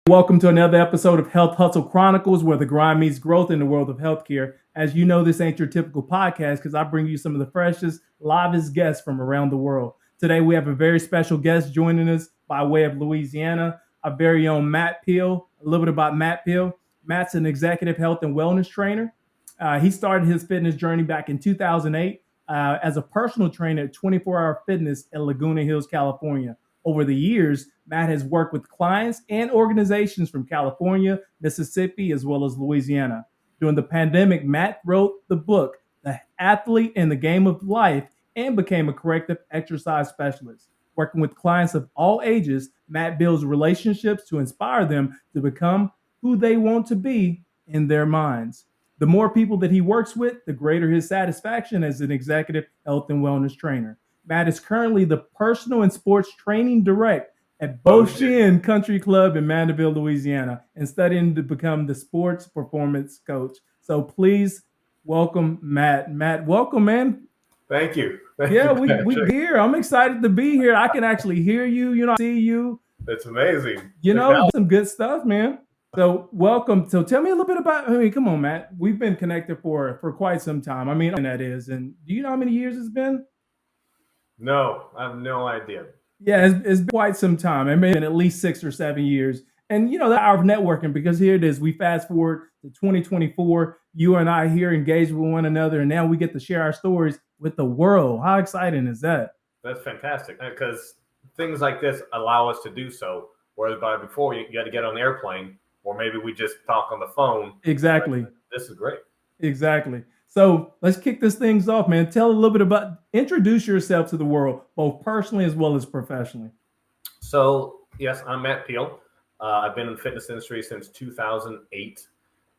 Welcome to another episode of Hustle Chronicles, where the grind meets growth in the world of healthcare. As you know, this ain't your typical podcast because I bring you some of the freshest, livest guests from around the world. Today, we have a very special guest joining us by way of Louisiana, our very own Matt Peale. A little bit about Matt Peale. Matt's an executive health and wellness trainer. He started his fitness journey back in 2008 as a personal trainer at 24 Hour Fitness in Laguna Hills, California. Over the years, Matt has worked with clients and organizations from California, Mississippi, as well as Louisiana. During the pandemic, Matt wrote the book, The Athlete in the Game of Life, and became a corrective exercise specialist. Working with clients of all ages, Matt builds relationships to inspire them to become who they want to be in their minds. The more people that he works with, the greater his satisfaction as an executive health and wellness trainer. Matt is currently the personal and sports training director at Beauchene Country Club in Mandeville, Louisiana, and studying to become the sports performance coach. So please welcome Matt. Matt, welcome, man. Thank you. We here. I'm excited to be here. I can actually hear you, see you. That's amazing. Some good stuff, man. So welcome. So tell me a little bit about, come on, Matt. We've been connected for quite some time. That is. And do you know how many years it's been? No, I have no idea. Yeah, it's been quite some time. It may have been at least 6 or 7 years. And, the hour of networking, because here it is. We fast forward to 2024. You and I here engaged with one another, and now we get to share our stories with the world. How exciting is that? That's fantastic, because things like this allow us to do so. Whereas before, you had to get on an airplane, or maybe we just talk on the phone. Exactly. This is great. Exactly. So let's kick this things off, man. Tell a little bit introduce yourself to the world, both personally as well as professionally. So, yes, I'm Matt Peale. I've been in the fitness industry since 2008.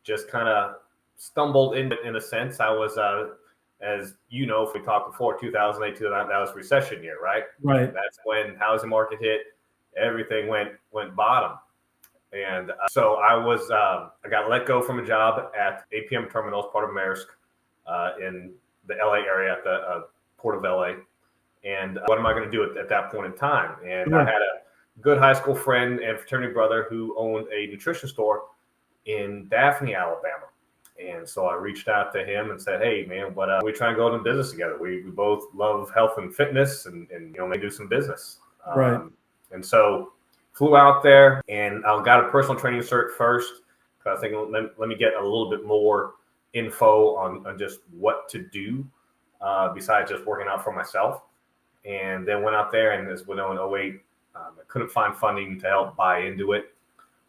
Just kind of stumbled in a sense. I was, as you know, if we talked before, 2008, that was recession year, right? Right. That's when housing market hit. Everything went bottom. And so I got let go from a job at APM Terminals, part of Maersk, in the LA area at the Port of LA. And what am I going to do at that point in time? And Sure. I had a good high school friend and fraternity brother who owned a nutrition store in Daphne, Alabama. And so I reached out to him and said, hey, man, we try and go into business together. We both love health and fitness and maybe do some business. Right. And so flew out there and I got a personal training cert first. I think let me get a little bit more info on just what to do besides just working out for myself. And then went out there, and as we know, in 2008, I couldn't find funding to help buy into it.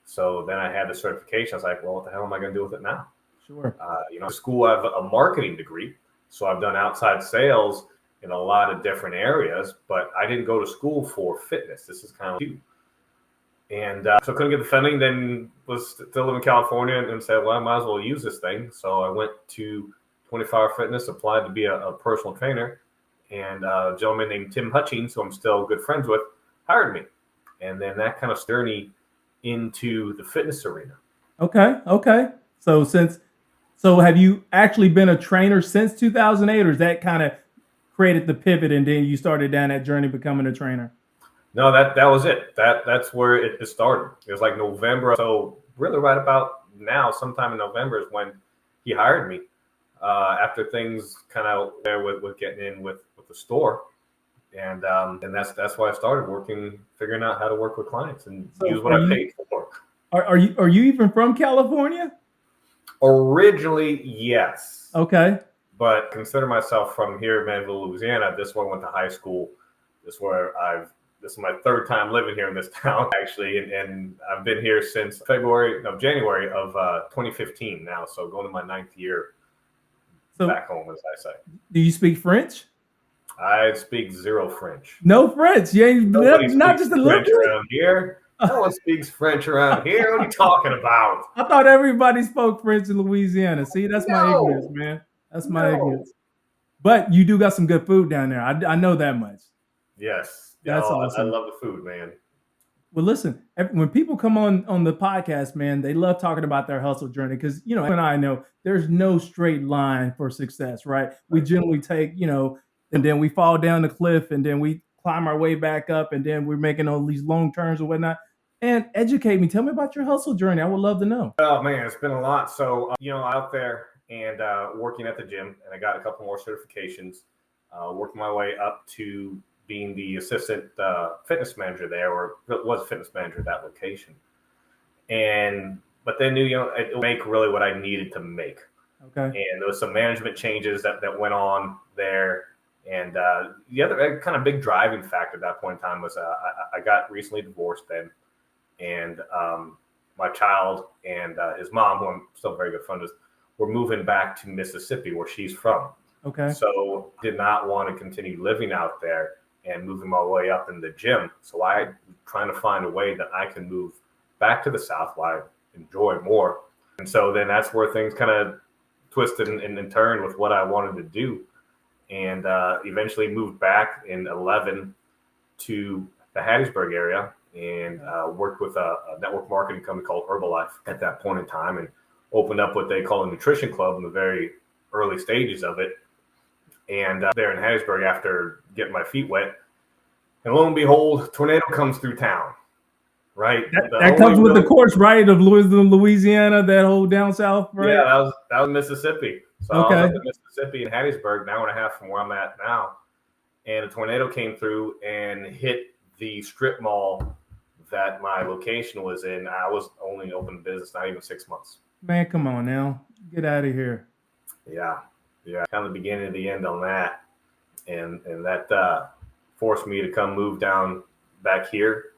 So then I had the certification. I was like, well, what the hell am I going to do with it now? Sure. School, I have a marketing degree. So I've done outside sales in a lot of different areas, but I didn't go to school for fitness. This is kind of new. And so I couldn't get the funding, then was still living in California and said, well, I might as well use this thing. So I went to 24 Hour Fitness, applied to be a personal trainer. And a gentleman named Tim Hutchings, who I'm still good friends with, hired me. And then that kind of stirred me into the fitness arena. Okay. So have you actually been a trainer since 2008, or is that kind of created the pivot and then you started down that journey becoming a trainer? No, that was it. That's where it started. It was like November. So really right about now, sometime in November is when he hired me. After things kind of there with getting in with the store. And that's why I started figuring out how to work with clients and use what I paid for. Are you even from California? Originally, yes. Okay. But consider myself from here in Mandeville, Louisiana. This is where I went to high school. This is my third time living here in this town, actually. And I've been here since January of 2015 now. So going to my 9th year back home, as I say. Do you speak French? I speak zero French. No French. You ain't not just a little French around here. No one speaks French around here. What are you talking about? I thought everybody spoke French in Louisiana. See, that's my ignorance, man. That's my ignorance. But you do got some good food down there. I know that much. Yes. That's awesome. I love the food, man. Well, listen, when people come on the podcast, man, they love talking about their hustle journey because, and I know there's no straight line for success, right? We generally take, and then we fall down the cliff and then we climb our way back up and then we're making all these long turns or whatnot. And educate me. Tell me about your hustle journey. I would love to know. Oh man, it's been a lot. So out there and working at the gym, and I got a couple more certifications. Working my way up to being the assistant fitness manager there, or was fitness manager at that location. But then it would make really what I needed to make. Okay. And there was some management changes that went on there. And the other kind of big driving factor at that point in time was I got recently divorced then. And my child and his mom, who I'm still very good friends with, were moving back to Mississippi, where she's from. Okay. So did not want to continue living out there and moving my way up in the gym. So I trying to find a way that I can move back to the South, where I enjoy more. And so then that's where things kind of twisted and turned with what I wanted to do. And eventually moved back in 2011 to the Hattiesburg area and worked with a network marketing company called Herbalife at that point in time, and opened up what they call a nutrition club in the very early stages of it. And there in Hattiesburg, after getting my feet wet, and lo and behold, tornado comes through town. Right, that comes with the course, right, of Louisiana, that whole down south, right? Yeah, that was Mississippi. So I was up in Mississippi in Hattiesburg, an hour and a half from where I'm at now, and a tornado came through and hit the strip mall that my location was in. I was only open business not even 6 months. Man, come on now, get out of here. Yeah, kind of the beginning of the end on that, and that forced me to come move down back here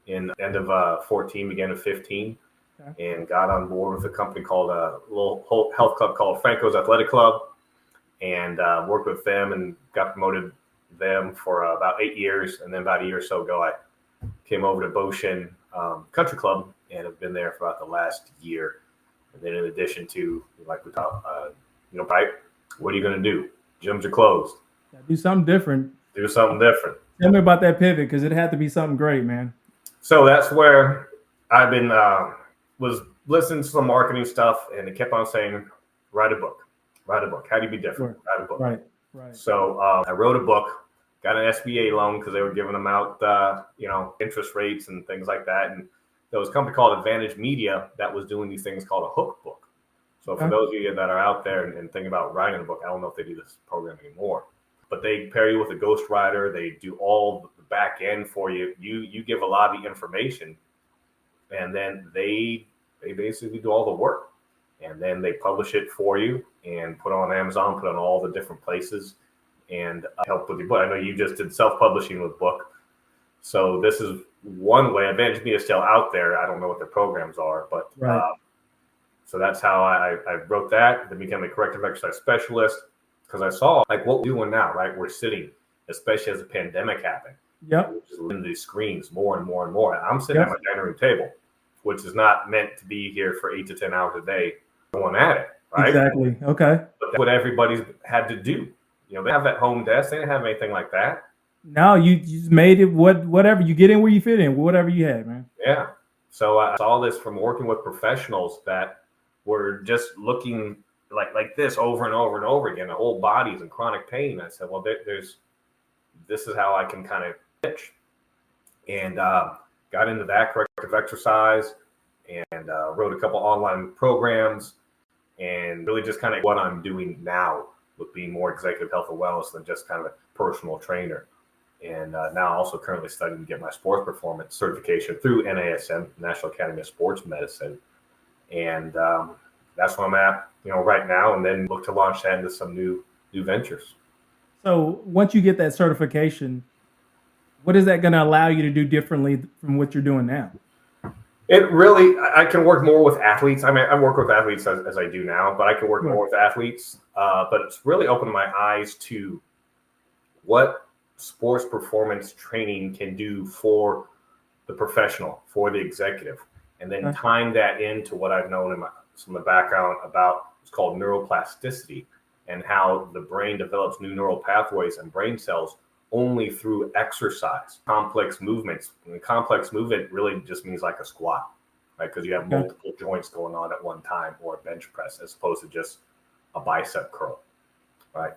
in end of 14, beginning of 15, and got on board with a company called a little health club called Franco's Athletic Club, and worked with them and got promoted them for about 8 years. And then about a year or so ago, I came over to Boshin Country Club and have been there for about the last year. And then in addition to, like we talked, right, what are you going to do? Gyms are closed. Do something different. Tell me about that pivot, because it had to be something great, man. So that's where I've been, was listening to some marketing stuff, and it kept on saying, write a book. How do you be different? Sure. Write a book. Right. So I wrote a book, got an SBA loan because they were giving them out, interest rates and things like that. And there was a company called Advantage Media that was doing these things called a hook book. So for those of you that are out there and think about writing a book, I don't know if they do this program anymore, but they pair you with a ghostwriter. They do all the back end for you. You give a lot of the information, and then they basically do all the work. And then they publish it for you and put it on Amazon, put it on all the different places, and help with your book. I know you just did self-publishing with book. So this is one way. Advantage Media is still out there. I don't know what the programs are, but so that's how I wrote that. Then became a corrective exercise specialist, because I saw like what we're doing now, right? We're sitting, especially as the pandemic happened. Yep. Just looking at these screens more and more and more. And I'm sitting at my dining room table, which is not meant to be here for 8 to 10 hours a day going at it, right? Exactly. Okay. But that's what everybody's had to do. They have that home desk. They didn't have anything like that. No, you just made it whatever. You get in where you fit in, whatever you had, man. Yeah. So I saw this from working with professionals that were just looking like this over and over and over again. The whole body's in chronic pain. I said, well, this is how I can kind of pitch. And got into that corrective exercise and wrote a couple online programs, and really just kind of what I'm doing now with being more executive health and wellness than just kind of a personal trainer. And now also currently studying to get my sports performance certification through NASM, National Academy of Sports Medicine. And that's where I'm at, right now, and then look to launch that into some new ventures. So once you get that certification, what is that going to allow you to do differently from what you're doing now? It really, I can work more with athletes. I mean, I work with athletes as I do now, but I can work more with athletes. But it's really opened my eyes to what sports performance training can do for the professional, for the executive, and then tying that into what I've known in some of the background about what's called neuroplasticity, and how the brain develops new neural pathways and brain cells only through exercise, complex movements. And complex movement really just means like a squat, right? Because you have multiple joints going on at one time, or a bench press, as opposed to just a bicep curl, right?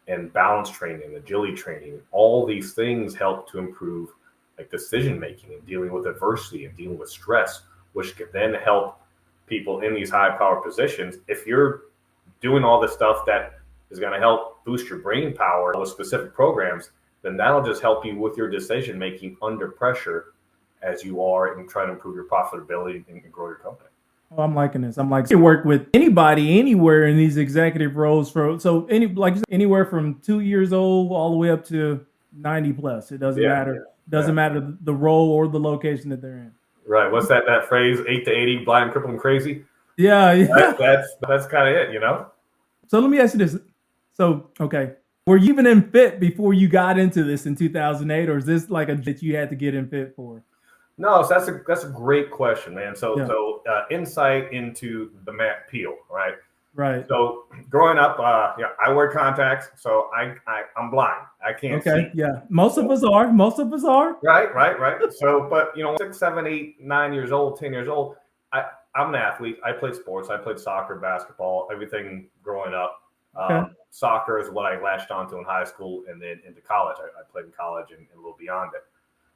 And balance training, agility training, all these things help to improve like decision making and dealing with adversity and dealing with stress, which can then help people in these high power positions. If you're doing all the stuff that is going to help boost your brain power with specific programs, then that'll just help you with your decision making under pressure as you are in trying to improve your profitability and grow your company. Oh, I'm liking this. I'm like, you work with anybody, anywhere in these executive roles anywhere from 2 years old all the way up to 90 plus. It doesn't matter. Doesn't matter the role or the location that they're in. Right. What's that phrase? 8 to 80, blind, crippled, and crazy. Yeah. That's kind of it, you know? So let me ask you this. So, okay. Were you even in fit before you got into this in 2008, or is this like a that you had to get in fit for? No, so that's a great question, man. So insight into the Matt Peale, right? Right. So growing up, I wear contacts, so I'm blind. I can't see. Yeah. Most of us are. Right. So, but 6, 7, 8, 9 years old, 10 years old, I'm an athlete. I played sports. I played soccer, basketball, everything growing up. Soccer is what I latched onto in high school, and then into college. I played in college and a little beyond it.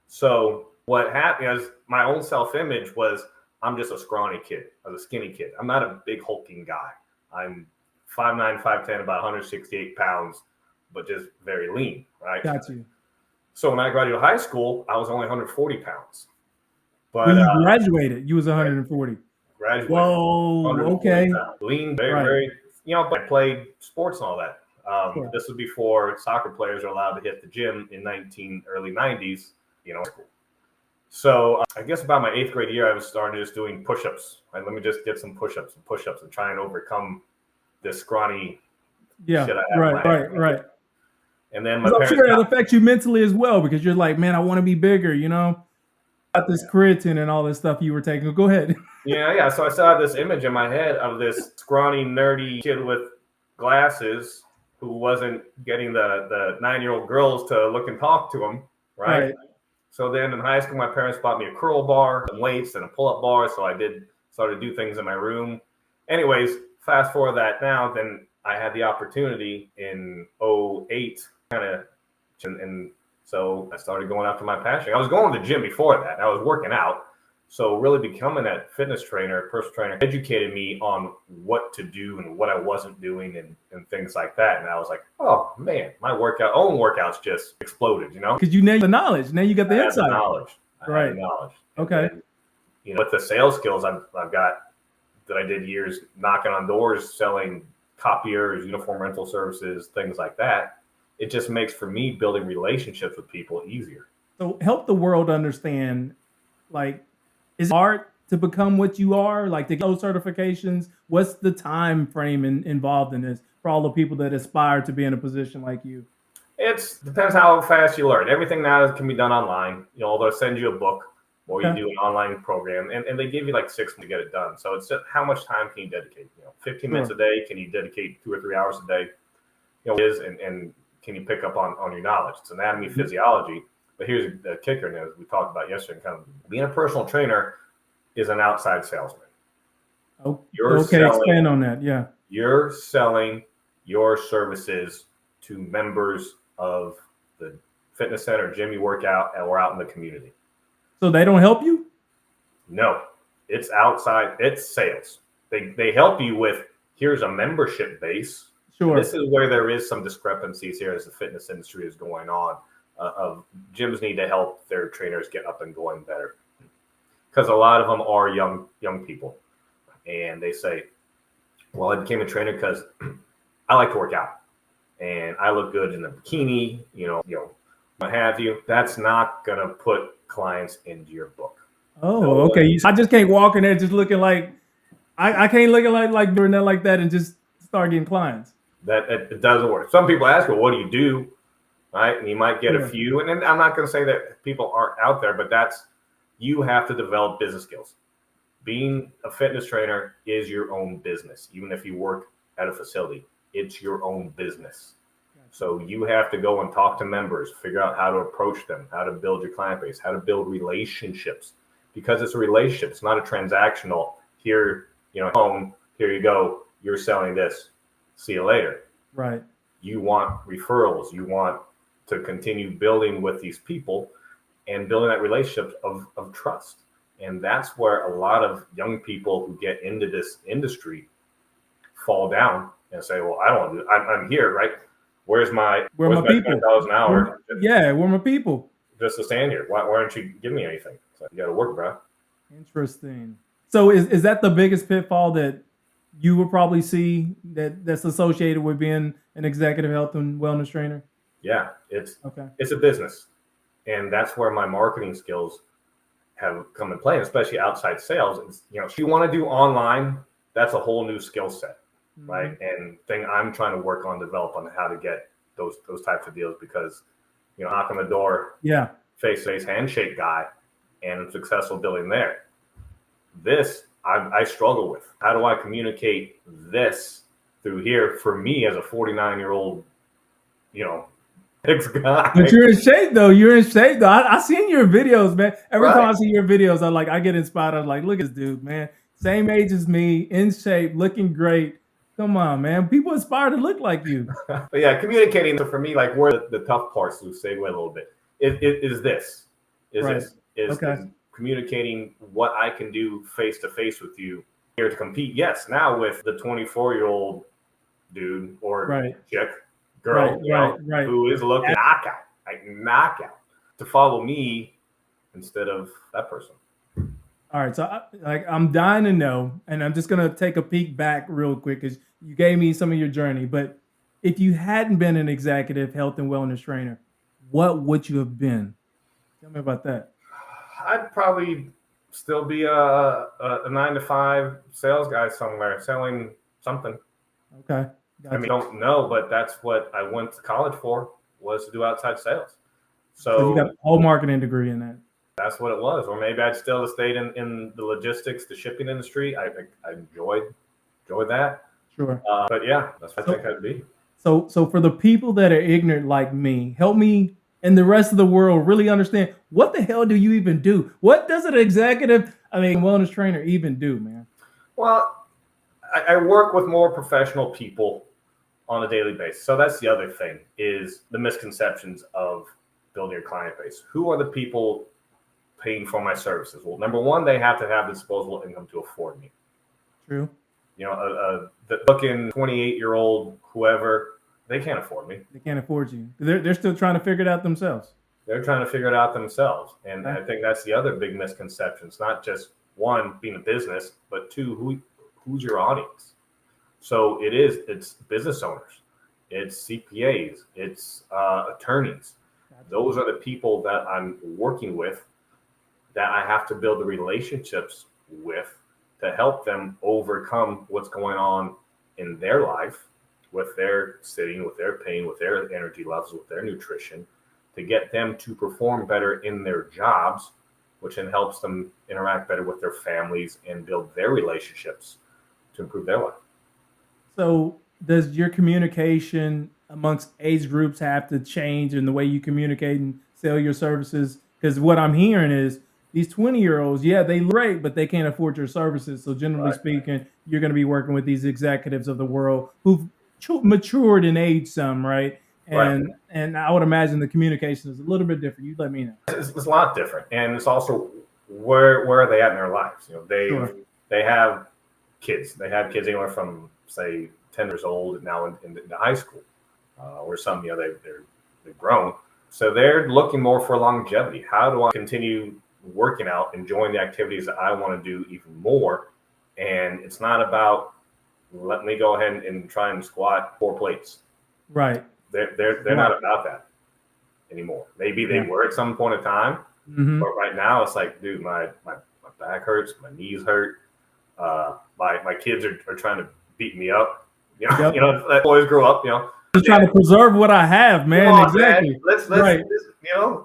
So what happened is my own self-image was I'm just a scrawny kid. I was a skinny kid. I'm not a big hulking guy. I'm 5'9", 5'10", about 168 pounds, but just very lean, right? Got you. So when I graduated high school, I was only 140 pounds. But when you graduated, you was 140. Graduated. Whoa, okay. Pounds. Lean, very, but I played sports and all that. This was before soccer players are allowed to hit the gym in early 90s, So I guess about my 8th grade year, I was starting just doing push-ups. Right? Let me just get some push-ups and try and overcome this scrawny shit I have. Right. And then I'm sure it affects you mentally as well, because you're like, man, I want to be bigger, Got this creatine and all this stuff you were taking. Go ahead. Yeah. So I still have this image in my head of this scrawny, nerdy kid with glasses who wasn't getting the 9-year-old girls to look and talk to him, right? So then in high school, my parents bought me a curl bar, some weights, and a pull-up bar. So I started to do things in my room. Anyways, fast forward that now, then I had the opportunity in 2008, and so I started going after my passion. I was going to the gym before that. I was working out. So really becoming that fitness trainer, personal trainer, educated me on what to do and what I wasn't doing and things like that. And I was like, oh man, my own workouts just exploded, Because you know the knowledge. Now you got the insight. I had the knowledge. Okay. Then, with the sales skills I've got that I did years knocking on doors, selling copiers, uniform rental services, things like that. It just makes for me building relationships with people easier. So help the world understand, is it hard to become what you are? To get those certifications? What's the time frame involved in this for all the people that aspire to be in a position like you? It depends how fast you learn. Everything now can be done online. They'll send you a book or you do an online program, and they give you 6 months to get it done. So it's just how much time can you dedicate? 15 minutes a day. Can you dedicate 2 or 3 hours a day? And can you pick up on your knowledge? It's anatomy, physiology. But here's the kicker, and as we talked about yesterday, being a personal trainer is an outside salesman. Expand on that. Yeah. You're selling your services to members of the fitness center, gym you work out, or out in the community. So they don't help you? No, it's outside. It's sales. They help you with, here's a membership base. Sure. This is where there is some discrepancies here as the fitness industry is going on. Of gyms need to help their trainers get up and going better, because a lot of them are young people, and they say, well, I became a trainer because I like to work out and I look good in a bikini, what have you. That's not gonna put clients into your book. Oh, okay. I just can't walk in there just looking like I can't look like doing that like that and just start getting clients. That it doesn't work. Some people ask, well, what do you do? Right. And you might get a few. And then I'm not going to say that people aren't out there, but you have to develop business skills. Being a fitness trainer is your own business. Even if you work at a facility, it's your own business. So you have to go and talk to members, figure out how to approach them, how to build your client base, how to build relationships, because it's a relationship. It's not a transactional here, home, here you go. You're selling this. See you later. Right. You want referrals. You want to continue building with these people, and building that relationship of trust. And that's where a lot of young people who get into this industry fall down and say, well, I don't want to do it. I'm here, right? Where's my people? $20 an hour? Where my people? Just to stand here. Why don't you give me anything? So you got to work, bro. Interesting. So is that the biggest pitfall that you would probably see that's associated with being an executive health and wellness trainer? Yeah, it's a business. And that's where my marketing skills have come in play, especially outside sales. It's, if you want to do online, that's a whole new skill set, right? And thing I'm trying to work on, develop on how to get those types of deals, because, knock on the door, face-to-face handshake guy, and I'm successful building there. This I struggle with. How do I communicate this through here for me as a 49-year-old, ex-guy? But you're in shape though. I seen your videos, man. Every time I see your videos, I get inspired. I'm like, look at this dude, man. Same age as me, in shape, looking great. Come on, man. People aspire to look like you. But yeah, communicating. So for me, like, where the tough parts, to segue a little bit, is communicating what I can do face to face with you here to compete. Yes, now with the 24-year-old dude or chick, girl, who is looking knockout to follow me instead of that person. All right, so I'm dying to know, and I'm just gonna take a peek back real quick because you gave me some of your journey. But if you hadn't been an executive health and wellness trainer, what would you have been? Tell me about that. I'd probably still be a 9-to-5 sales guy somewhere selling something. Okay. Gotcha. I mean, I don't know, but that's what I went to college for, was to do outside sales. So you got a whole marketing degree in that. That's what it was. Or maybe I'd still have stayed in the logistics, the shipping industry. I enjoyed that. Sure. But yeah, that's what I think I'd be. So for the people that are ignorant like me, help me and the rest of the world really understand, what the hell do you even do? What does an wellness trainer even do, man? Well, I work with more professional people on a daily basis. So that's the other thing, is the misconceptions of building your client base. Who are the people paying for my services? Well, number one, they have to have disposable income to afford me. True. The looking 28-year-old whoever, they can't afford me. They can't afford you. They're still trying to figure it out themselves. They're trying to figure it out themselves. And I think that's the other big misconception. It's not just, one, being a business, but two, who's your audience? So it's business owners, it's CPAs, it's attorneys. Those are the people that I'm working with, that I have to build the relationships with to help them overcome what's going on in their life, with their sitting, with their pain, with their energy levels, with their nutrition, to get them to perform better in their jobs, which then helps them interact better with their families and build their relationships to improve their life. So does your communication amongst age groups have to change in the way you communicate and sell your services? Because what I'm hearing is these 20-year-olds, they look great, but they can't afford your services. So generally speaking, you're going to be working with these executives of the world who've matured in age some, right? And I would imagine the communication is a little bit different. You let me know. It's a lot different. And it's also where are they at in their lives? They have kids. They have kids anywhere from, say, 10 years old and now in high school, or some, they've grown. So they're looking more for longevity. How do I continue working out, enjoying the activities that I want to do even more? And it's not about, let me go ahead and try and squat 4 plates. Right. They're not about that anymore. Maybe they were at some point in time, but right now it's like, dude, my back hurts, my knees hurt. My kids are trying to beat me up. That boys grow up, Just trying to preserve what I have, man. Come on, exactly. Man. Let's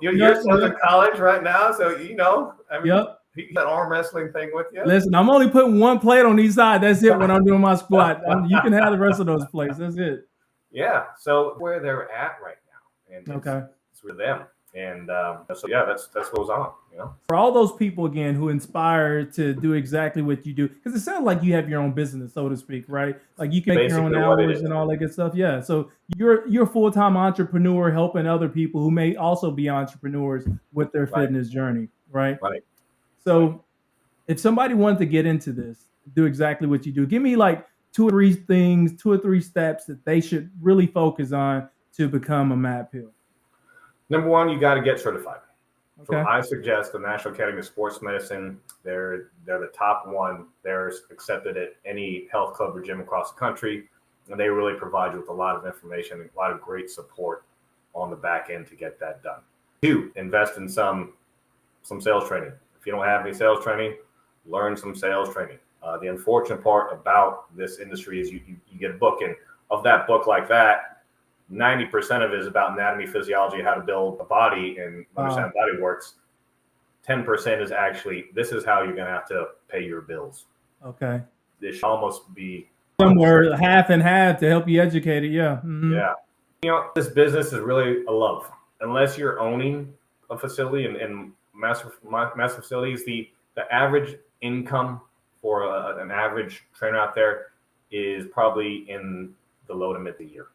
your son's in college right now, so he's that arm wrestling thing with you. Listen, I'm only putting 1 plate on each side. That's it when I'm doing my squat. You can have the rest of those plates. That's it. Yeah. So where they're at right now, and it's for them. And so yeah, that's what goes on. For all those people again who inspire to do exactly what you do, because it sounds like you have your own business, so to speak, right? Like you can make your own Basically what it hours is. and all that good stuff. Yeah. So you're a full-time entrepreneur helping other people who may also be entrepreneurs with their Right. fitness journey, right? Right. So if somebody wanted to get into this, do exactly what you do, give me like two or three steps that they should really focus on to become a Matt Peale. Number one, you got to get certified. So Okay. I suggest the National Academy of Sports Medicine. They're the top one. They're accepted at any health club or gym across the country, and they really provide you with a lot of information and a lot of great support on the back end to get that done. Two, invest in some sales training. If you don't have any sales training, learn some sales training. The unfortunate part about this industry is you get a book, and of that book like that, 90% of it is about anatomy, physiology, how to build a body and understand how the body works. 10% is actually, this is how you're going to have to pay your bills. Okay. This should almost be somewhere half and half to help you educate it. Yeah. Mm-hmm. Yeah. This business is really a love. Unless you're owning a facility and mass facilities, the average income for an average trainer out there is probably in the low to mid a year.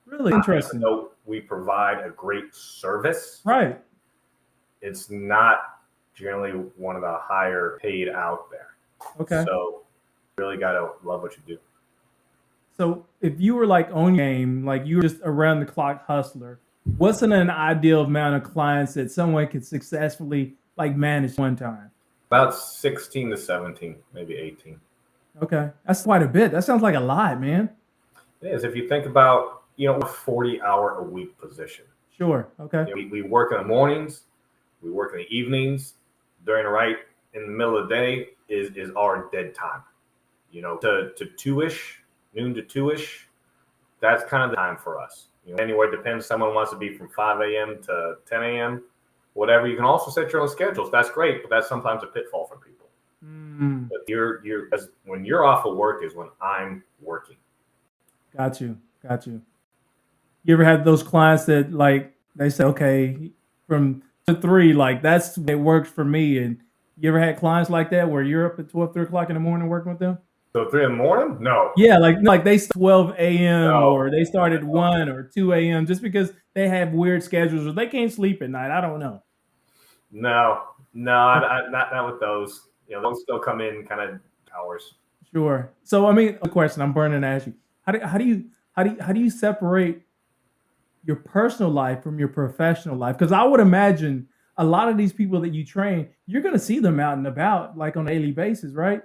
Really interesting. So we provide a great service. Right. It's not generally one of the higher paid out there. Okay. So you really got to love what you do. So if you were like on game, like you were just around the clock hustler, what's an ideal amount of clients that someone could successfully like manage one time? About 16 to 17, maybe 18. Okay. That's quite a bit. That sounds like a lot, man. It is. If you think about, a 40-hour-a-week position. Sure. Okay. We work in the mornings, we work in the evenings. During in the middle of the day is our dead time. To 2-ish, noon to 2-ish, that's kind of the time for us. Anywhere, depends. Someone wants to be from 5 a.m. to 10 a.m., whatever. You can also set your own schedules. That's great, but that's sometimes a pitfall for people. Mm. But when you're off of work is when I'm working. Got you. You ever had those clients that like they say, okay, from 2 to 3, like it works for me? And you ever had clients like that where you're up at 3 o'clock in the morning working with them? So 3 in the morning? No. Yeah, like they 12 a.m. or they start at 1 or 2 a.m. just because they have weird schedules or they can't sleep at night. I don't know. No, not with those. Those still come in kind of hours. Sure. So I mean, a question I'm burning to ask you: How do you separate your personal life from your professional life? Because I would imagine a lot of these people that you train, you're going to see them out and about like on a daily basis, right?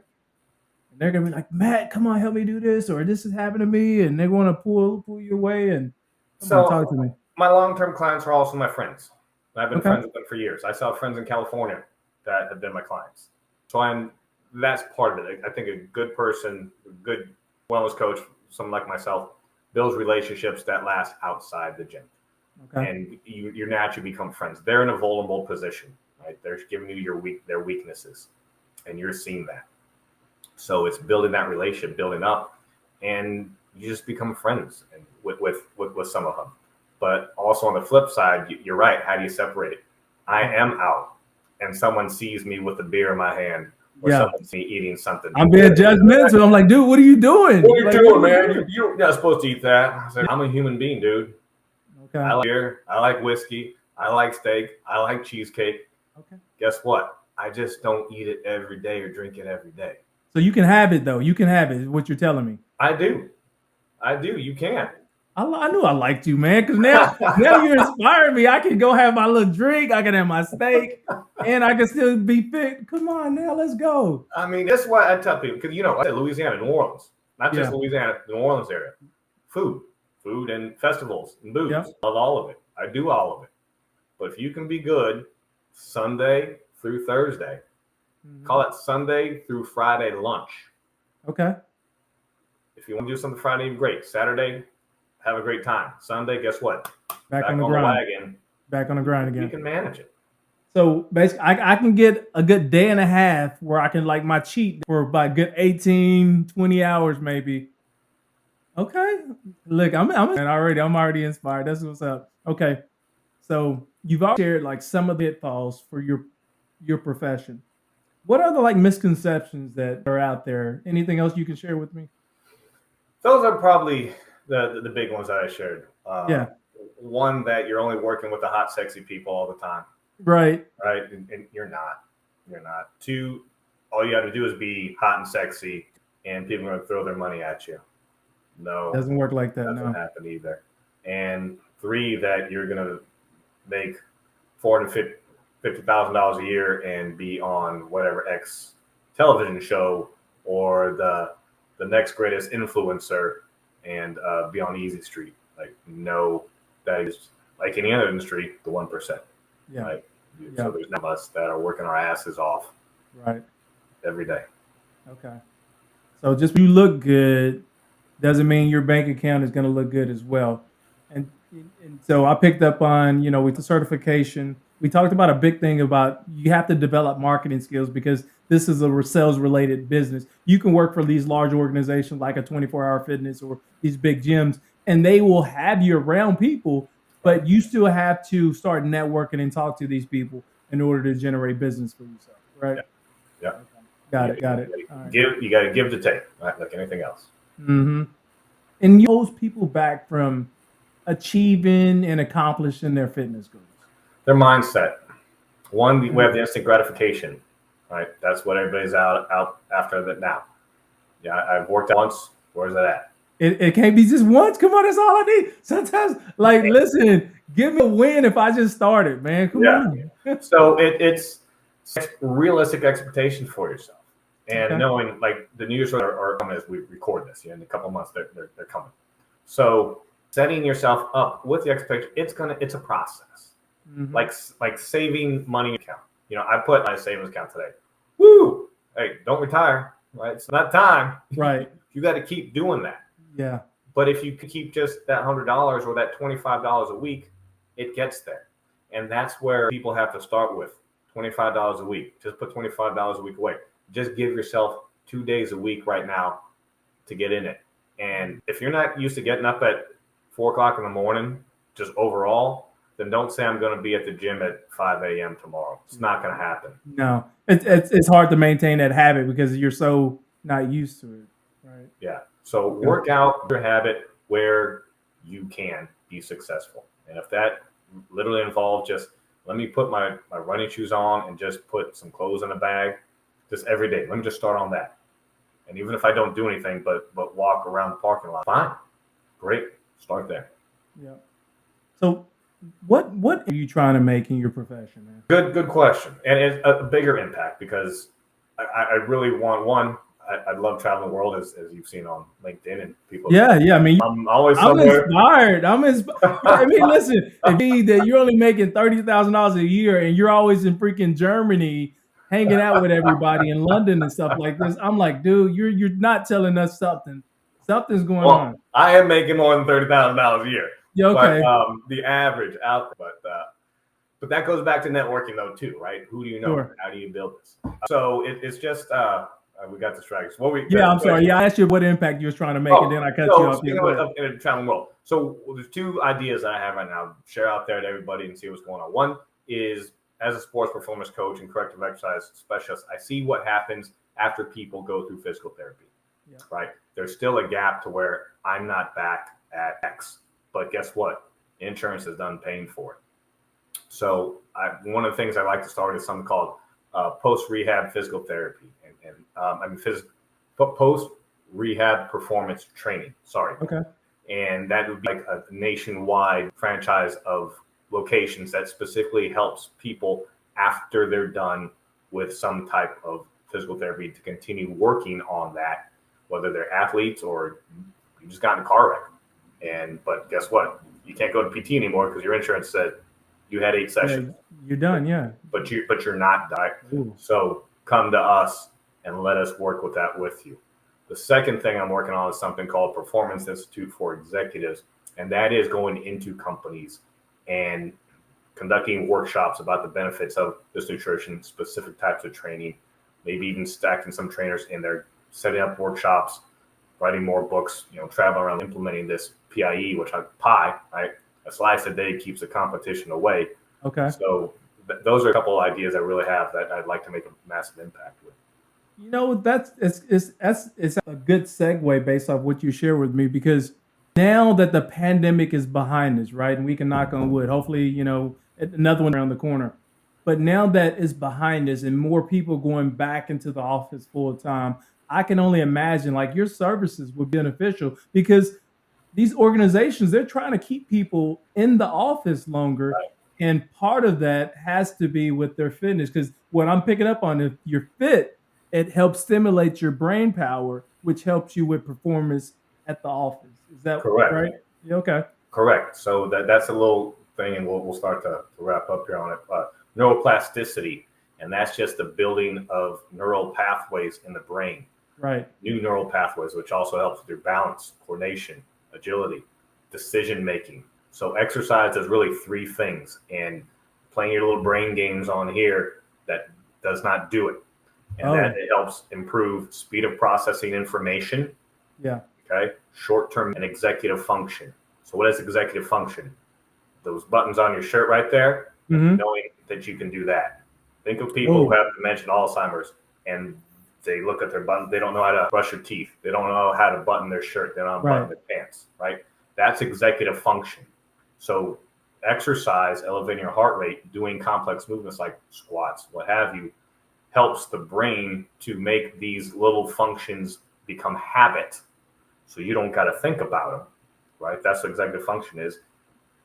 And they're going to be like, Matt, come on, help me do this, or this has happened to me, and they want to pull you away and talk to me. My long-term clients are also my friends. I've been friends with them for years. I still have friends in California that have been my clients. So that's part of it. I think a good person, a good wellness coach, someone like myself, builds relationships that last outside the gym. Okay. And you naturally become friends. They're in a vulnerable position, right? They're giving you their weaknesses, and you're seeing that. So it's building that relationship, building up, and you just become friends with some of them. But also on the flip side, you're right. How do you separate it? I am out, and someone sees me with a beer in my hand, or someone sees me eating something. I'm being judgmental. I'm like, dude, what are you doing? What are you doing, man? You're not supposed to eat that. I said, I'm a human being, dude. Okay. I like beer. I like whiskey. I like steak. I like cheesecake. Okay. Guess what? I just don't eat it every day or drink it every day. So you can have it, though. You can have it, what you're telling me. I do. You can. I knew I liked you, man, because now you're inspiring me. I can go have my little drink. I can have my steak, and I can still be fit. Come on, now, let's go. I mean, that's why I tell people, because, I said Louisiana, New Orleans, not just Louisiana, New Orleans area. Food and festivals and booze. Yep. Love all of it. I do all of it. But if you can be good Sunday through Thursday, call it Sunday through Friday lunch. Okay. If you want to do something Friday, great. Saturday, have a great time. Sunday, guess what? Back on the wagon. Back on the grind again. You can manage it. So basically, I can get a good day and a half where I can like my cheat for about a good 18, 20 hours maybe. Okay. Look, I'm already inspired. That's what's up. Okay. So you've already shared like some of the pitfalls for your profession. What are the like misconceptions that are out there? Anything else you can share with me? Those are probably the big ones that I shared. Yeah. One, that you're only working with the hot, sexy people all the time, Right. right? And you're not. You're not. Two, all you have to do is be hot and sexy, and people are going to throw their money at you. No, Doesn't work like that. doesn't No. happen either. And three, that you're going to make $450,000 a year and be on whatever X television show or the next greatest influencer and be on Easy Street. Like, no, that is like any other industry, the 1%. Yeah. Right? Yeah. So there's none of us that are working our asses off Right. every day. Okay. So just you look good doesn't mean your bank account is going to look good as well. And so I picked up on, with the certification, we talked about a big thing about you have to develop marketing skills because this is a sales related business. You can work for these large organizations like a 24-hour fitness or these big gyms, and they will have you around people, but you still have to start networking and talk to these people in order to generate business for yourself. Right. Yeah. Okay. Got it. All right. You got to give to take, right? Like anything else. Mm-hmm. And you hold people back from achieving and accomplishing their fitness goals. Their mindset. One, we have the instant gratification, right? That's what everybody's out after that now. Yeah, I've worked out once. Where's that at? It can't be just once. Come on, that's all I need. Sometimes, like, listen, give me a win if I just started, man. Come on. So it's realistic expectations for yourself, and knowing like the New Year's are coming as we record this. In a couple of months, they're coming. So setting yourself up with the expectation, it's a process. Mm-hmm. Like saving money in account. I put my savings account today. Woo! Hey, don't retire, right? It's not time. Right. You got to keep doing that. Yeah. But if you keep just that $100 or that $25 a week, it gets there. And that's where people have to start with $25 a week. Just put $25 a week away. Just give yourself 2 days a week right now to get in it. And if you're not used to getting up at 4 o'clock in the morning, just overall, then don't say I'm going to be at the gym at 5 a.m. tomorrow. It's not going to happen. No, it's hard to maintain that habit because you're so not used to it. Right. Yeah. So work out your habit where you can be successful. And if that literally involves just let me put my running shoes on and just put some clothes in a bag just every day. Let me just start on that. And even if I don't do anything but walk around the parking lot, fine. Great. Start there. Yeah. So what are you trying to make in your profession, man? Good question. And it's a bigger impact because I really want one. I love traveling the world as you've seen on LinkedIn and people. Yeah. I mean, I'm always somewhere. Inspired. I mean, listen, that you're only making $30,000 a year and you're always in freaking Germany hanging out with everybody in London and stuff like this. I'm like, dude, you're not telling us something. Something's going on. I am making more than $30,000 a year. Yeah, okay. But the average out there. But that goes back to networking though too, right? Who do you know? Sure. How do you build this? So it's just we got distracted. I'm sorry. Yeah, I asked you what impact you was trying to make, and then I cut you off. In a traveling world. So there's two ideas that I have right now. Share out there to everybody and see what's going on. One is as a sports performance coach and corrective exercise specialist, I see what happens after people go through physical therapy. Yeah. Right? There's still a gap to where I'm not back at X, but guess what? Insurance is done paying for it. So one of the things I like to start is something called post-rehab physical therapy, post-rehab performance training. Sorry. Okay. And that would be like a nationwide franchise of locations that specifically helps people after they're done with some type of physical therapy to continue working on that, whether they're athletes or you just got in a car wreck. But guess what? You can't go to PT anymore because your insurance said you had 8 sessions. Yeah, you're done, yeah. But you're not done. Ooh. So come to us and let us work with that with you. The second thing I'm working on is something called Performance Institute for Executives, and that is going into companies and conducting workshops about the benefits of this nutrition, specific types of training, maybe even stacking some trainers in there, setting up workshops, writing more books, traveling around implementing this PIE, which I'm PI, right? A slice a day keeps the competition away. Okay. So those are a couple of ideas I really have that I'd like to make a massive impact with. You know, it's a good segue based off what you share with me, because now that the pandemic is behind us, right, and we can knock on wood, hopefully, another one around the corner. But now that it's behind us and more people going back into the office full time, I can only imagine like your services would be beneficial, because these organizations, they're trying to keep people in the office longer. Right. And part of that has to be with their fitness, because what I'm picking up on, if you're fit, it helps stimulate your brain power, which helps you with performance at the office. Is that Correct. right? Yeah, okay. Correct. So that's a little thing, and we'll start to wrap up here on it. Neuroplasticity, and that's just the building of neural pathways in the brain. Right. New neural pathways, which also helps with your balance, coordination, agility, decision making. So exercise does really three things, and playing your little brain games on here, that does not do it. And that it helps improve speed of processing information. Yeah. Okay. Short-term and executive function. So what is executive function? Those buttons on your shirt right there, knowing that you can do that. Think of people who have dementia, Alzheimer's, and they look at their button. They don't know how to brush their teeth. They don't know how to button their shirt. They don't button their pants, right? That's executive function. So exercise, elevating your heart rate, doing complex movements like squats, what have you, helps the brain to make these little functions become habit. So you don't got to think about them, right? That's what executive function is.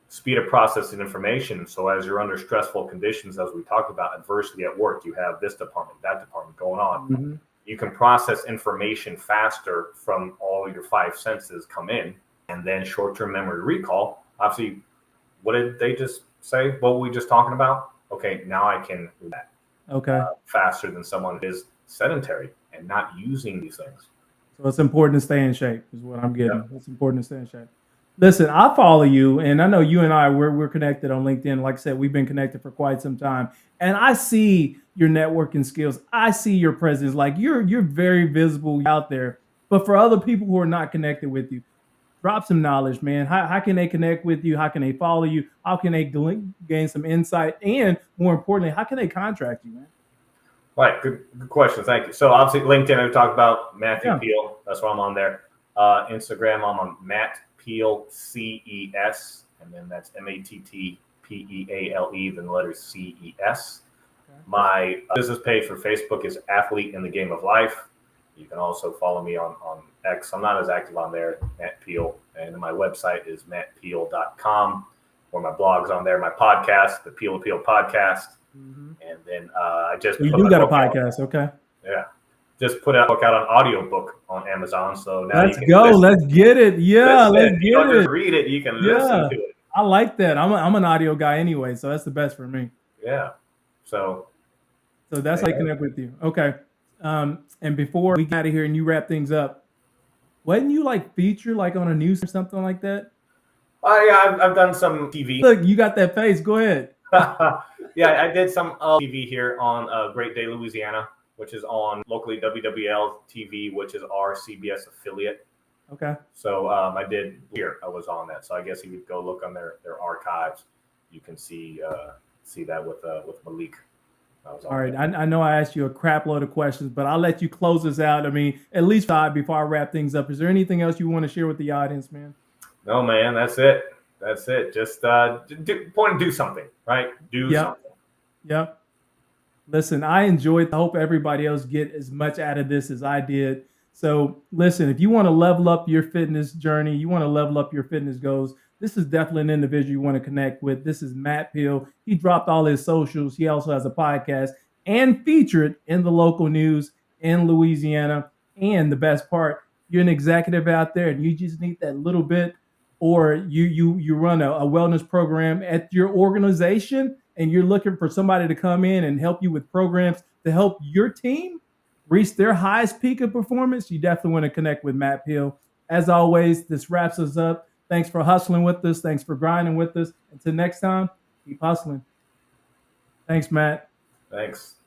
Speed of processing information. So as you're under stressful conditions, as we talked about, adversity at work, you have this department, that department going on. You can process information faster from all your five senses come in. And then short-term memory recall. Obviously, what did they just say? What were we just talking about? Okay, now I can do that. Okay. Faster than someone who is sedentary and not using these things. So it's important to stay in shape is what I'm getting. It's important to stay in shape. Listen, I follow you, and I know you and I, we're connected on LinkedIn. Like I said, we've been connected for quite some time. And I see your networking skills. I see your presence. Like you're very visible out there. But for other people who are not connected with you, drop some knowledge, man. How can they connect with you? How can they follow you? How can they gain some insight? And more importantly, how can they contract you, man? Right. Good question. Thank you. So obviously LinkedIn, we talked about Matthew Peale. That's why I'm on there. Instagram, I'm on Matt Peale, CES. And then that's MATTPEALE, then the letters CES. Okay. My business page for Facebook is Athlete in the Game of Life. You can also follow me on X. I'm not as active on there, Matt Peale. And my website is mattpeale.com, or my blog's on there, my podcast, the Peale podcast. And then I just you do got a podcast, okay? Yeah, just put a book out on audiobook on Amazon. So now let's go. Let's get it. Yeah, let's get it. You don't it. just read it; you can listen to it. I like that. I'm an audio guy anyway, so that's the best for me. Yeah. So that's how I connect with you. Okay. And before we get out of here and you wrap things up, wasn't you like featured like on a news or something like that? Yeah, I've done some TV. Look, you got that face. Go ahead. Yeah, I did some TV here on Great Day, Louisiana, which is on locally WWL TV, which is our CBS affiliate. Okay. So I did here. I was on that. So I guess you could go look on their archives. You can see that with Malik. All right. I know I asked you a crap load of questions, but I'll let you close this out. I mean, at least before I wrap things up. Is there anything else you want to share with the audience, man? No, man. That's it. Just do something, right? Do something. Yep. Listen, I enjoyed. I hope everybody else get as much out of this as I did. So listen, if you want to level up your fitness journey, you want to level up your fitness goals, this is definitely an individual you want to connect with. This is Matt Peale. He dropped all his socials. He also has a podcast and featured in the local news in Louisiana. And the best part, you're an executive out there and you just need that little bit, or you run a wellness program at your organization and you're looking for somebody to come in and help you with programs to help your team reach their highest peak of performance, you definitely want to connect with Matt Peale. As always, this wraps us up. Thanks for hustling with us. Thanks for grinding with us. Until next time, keep hustling. Thanks, Matt. Thanks.